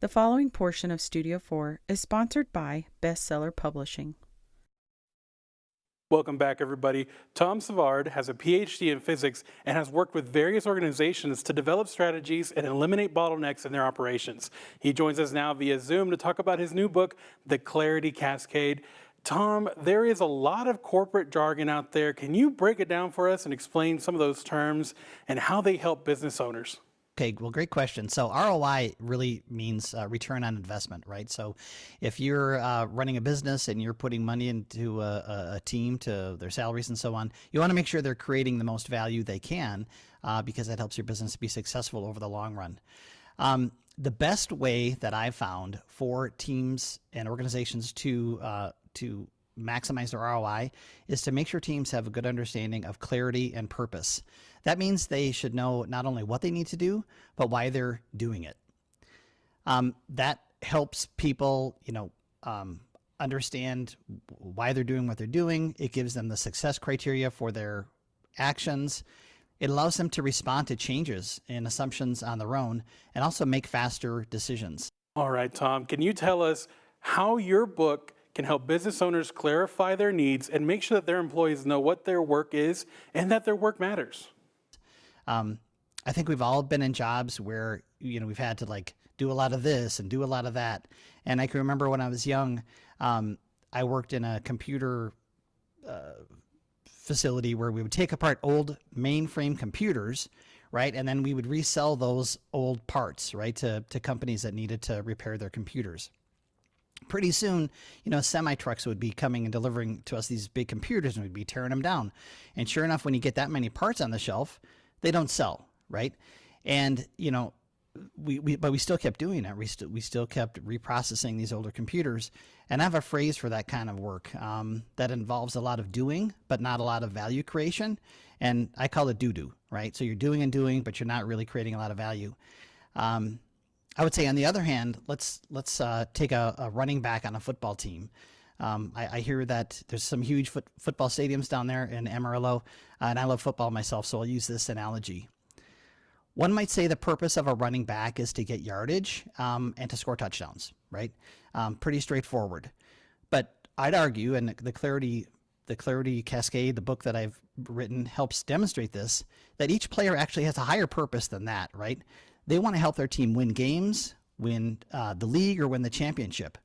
The following portion of Studio 4 is sponsored by Bestseller Publishing. Welcome back, everybody. Tom Savard has a PhD in physics and has worked with various organizations to develop strategies and eliminate bottlenecks in their operations. He joins us now via Zoom to talk about his new book, The Clarity Cascade. Tom, there is a lot of corporate jargon out there. Can you break it down for us and explain some of those terms and how they help business owners? Okay, well, great question. So ROI really means return on investment, right? So if you're running a business and you're putting money into a team to their salaries and so on, you want to make sure they're creating the most value they can because that helps your business be successful over the long run. The best way that I've found for teams and organizations to maximize their ROI is to make sure teams have a good understanding of clarity and purpose. That means they should know not only what they need to do, but why they're doing it. That helps people, understand why they're doing what they're doing. It gives them the success criteria for their actions. It allows them to respond to changes in assumptions on their own and also make faster decisions. All right, Tom, can you tell us how your book can help business owners clarify their needs and make sure that their employees know what their work is and that their work matters? I think we've all been in jobs where, we've had to do a lot of this and do a lot of that. And I can remember when I was young, I worked in a computer facility where we would take apart old mainframe computers, right? And then we would resell those old parts, right, to companies that needed to repair their computers. Pretty soon, semi-trucks would be coming and delivering to us these big computers and we'd be tearing them down. And sure enough, when you get that many parts on the shelf, they don't sell, right? And, but we still kept doing it. We still kept reprocessing these older computers. And I have a phrase for that kind of work that involves a lot of doing, but not a lot of value creation. And I call it do-do, right? So you're doing and doing, but you're not really creating a lot of value. I would say, on the other hand, let's take a running back on a football team. I hear that there's some huge football stadiums down there in Amarillo, and I love football myself, so I'll use this analogy. One might say the purpose of a running back is to get yardage and to score touchdowns, right? Pretty straightforward. But I'd argue, and the Clarity Cascade, the book that I've written, helps demonstrate this, that each player actually has a higher purpose than that, right? They want to help their team win games, win the league, or win the championship.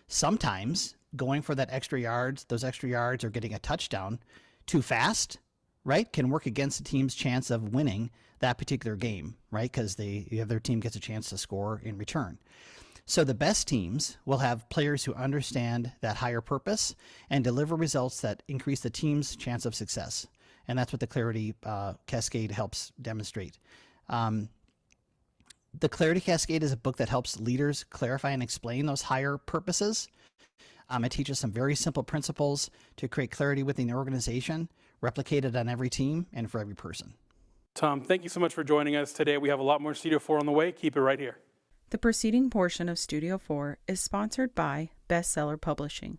Sometimes going for that extra yards, those extra yards, or getting a touchdown too fast, right, can work against the team's chance of winning that particular game, right? Because their team gets a chance to score in return. So the best teams will have players who understand that higher purpose and deliver results that increase the team's chance of success. And that's what the Clarity Cascade helps demonstrate. The Clarity Cascade is a book that helps leaders clarify and explain those higher purposes. It teaches some very simple principles to create clarity within the organization, replicated on every team and for every person. Tom, thank you so much for joining us today. We have a lot more Studio 4 on the way. Keep it right here. The preceding portion of Studio 4 is sponsored by Bestseller Publishing.